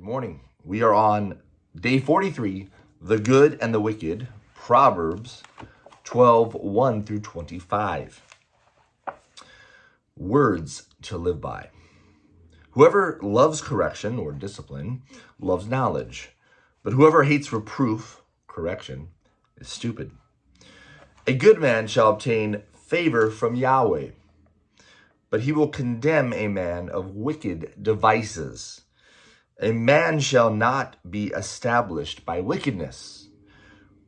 Good morning. We are on day 43, the good and the wicked, Proverbs 12:1 through 25. Words to live by. Whoever loves correction or discipline loves knowledge, but whoever hates reproof, correction, is stupid. A good man shall obtain favor from Yahweh, but he will condemn a man of wicked devices. A man shall not be established by wickedness,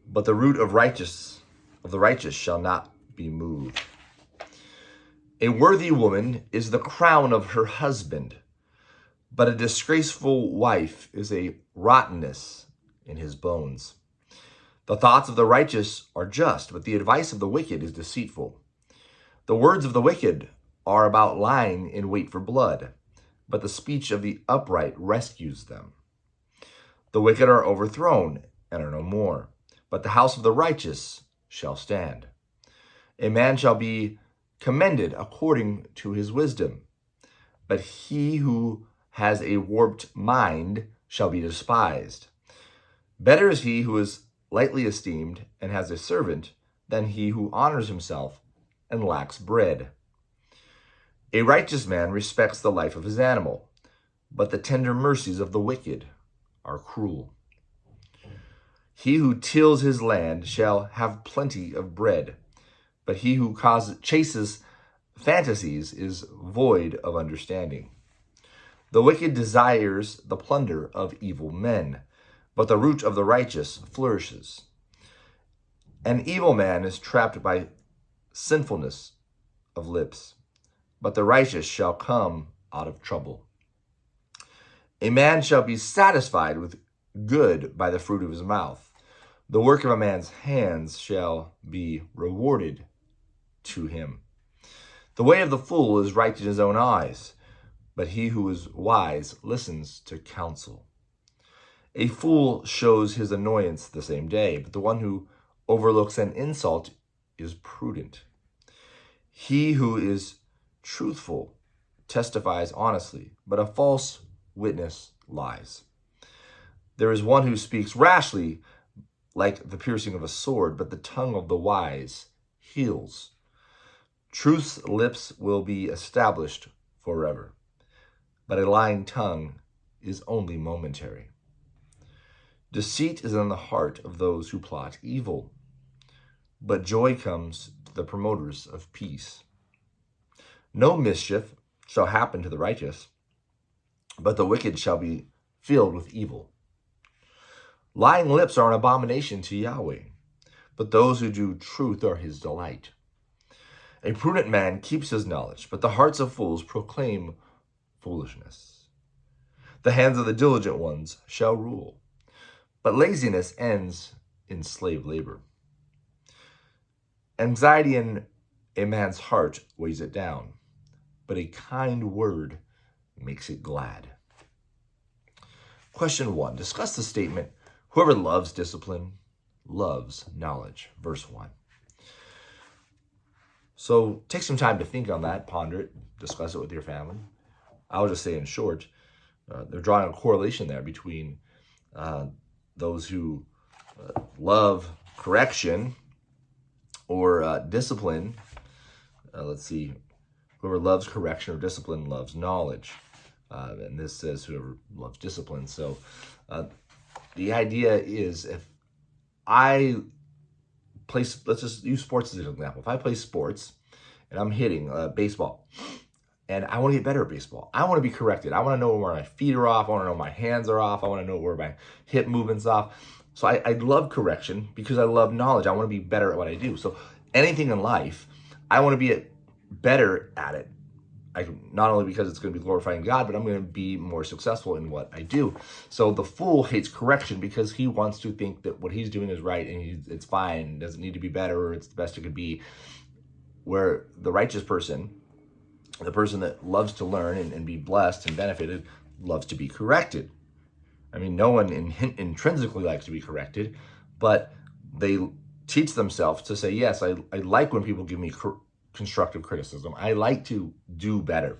but the root of the righteous shall not be moved. A worthy woman is the crown of her husband, but a disgraceful wife is a rottenness in his bones. The thoughts of the righteous are just, but the advice of the wicked is deceitful. The words of the wicked are about lying in wait for blood, but the speech of the upright rescues them. The wicked are overthrown and are no more, but the house of the righteous shall stand. A man shall be commended according to his wisdom, but he who has a warped mind shall be despised. Better is he who is lightly esteemed and has a servant than he who honors himself and lacks bread. A righteous man respects the life of his animal, but the tender mercies of the wicked are cruel. He who tills his land shall have plenty of bread, but he who chases fantasies is void of understanding. The wicked desires the plunder of evil men, but the root of the righteous flourishes. An evil man is trapped by sinfulness of lips, but the righteous shall come out of trouble. A man shall be satisfied with good by the fruit of his mouth. The work of a man's hands shall be rewarded to him. The way of the fool is right in his own eyes, but he who is wise listens to counsel. A fool shows his annoyance the same day, but the one who overlooks an insult is prudent. He who is truthful testifies honestly, but a false witness lies. There is one who speaks rashly, like the piercing of a sword, but the tongue of the wise heals. Truth's lips will be established forever, but a lying tongue is only momentary. Deceit is in the heart of those who plot evil, but joy comes to the promoters of peace. No mischief shall happen to the righteous, but the wicked shall be filled with evil. Lying lips are an abomination to Yahweh, but those who do truth are his delight. A prudent man keeps his knowledge, but the hearts of fools proclaim foolishness. The hands of the diligent ones shall rule, but laziness ends in slave labor. Anxiety in a man's heart weighs it down, but a kind word makes it glad. Question 1. Discuss the statement, whoever loves discipline loves knowledge. Verse 1. So take some time to think on that, ponder it, discuss it with your family. I'll just say in short, they're drawing a correlation there between those who love correction or discipline. Whoever loves correction or discipline loves knowledge. And this says whoever loves discipline. So the idea is if I play, let's just use sports as an example. If I play sports and I'm hitting baseball and I want to get better at baseball, I want to be corrected. I want to know where my feet are off. I want to know my hands are off. I want to know where my hip movement's off. So I love correction because I love knowledge. I want to be better at what I do. So anything in life, I want to be better at it. Not only because it's going to be glorifying God, but I'm going to be more successful in what I do. So the fool hates correction because he wants to think that what he's doing is right and it's fine, doesn't need to be better, or it's the best it could be. Where the righteous person, the person that loves to learn and be blessed and benefited, loves to be corrected. I mean, no one intrinsically likes to be corrected, but they teach themselves to say, yes, I like when people give me constructive criticism. I like to do better.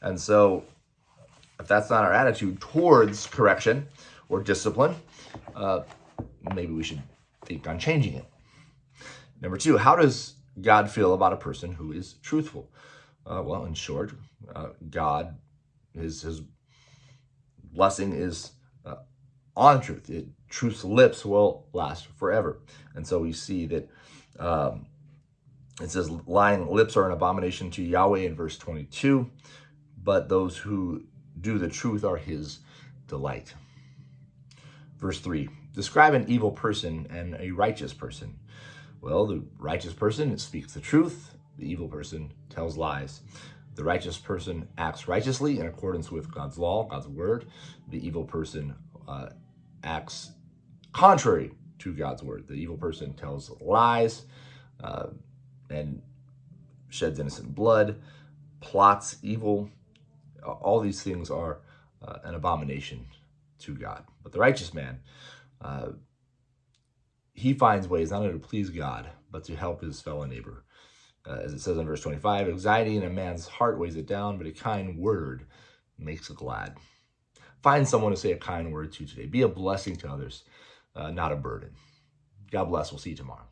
And so if that's not our attitude towards correction or discipline, maybe we should think on changing it. Number two, how does God feel about a person who is truthful? Well, in short, God, his blessing is on truth. Truth's lips will last forever. And so we see that it says lying lips are an abomination to Yahweh in verse 22, but those who do the truth are his delight. Verse 3, describe an evil person and a righteous person. Well, the righteous person speaks the truth. The evil person tells lies. The righteous person acts righteously in accordance with God's law, God's word. The evil person acts contrary to God's word. The evil person tells lies and sheds innocent blood, plots evil. All these things are an abomination to God. But the righteous man, he finds ways not only to please God, but to help his fellow neighbor. As it says in verse 25, anxiety in a man's heart weighs it down, but a kind word makes it glad. Find someone to say a kind word to today. Be a blessing to others, not a burden. God bless. We'll see you tomorrow.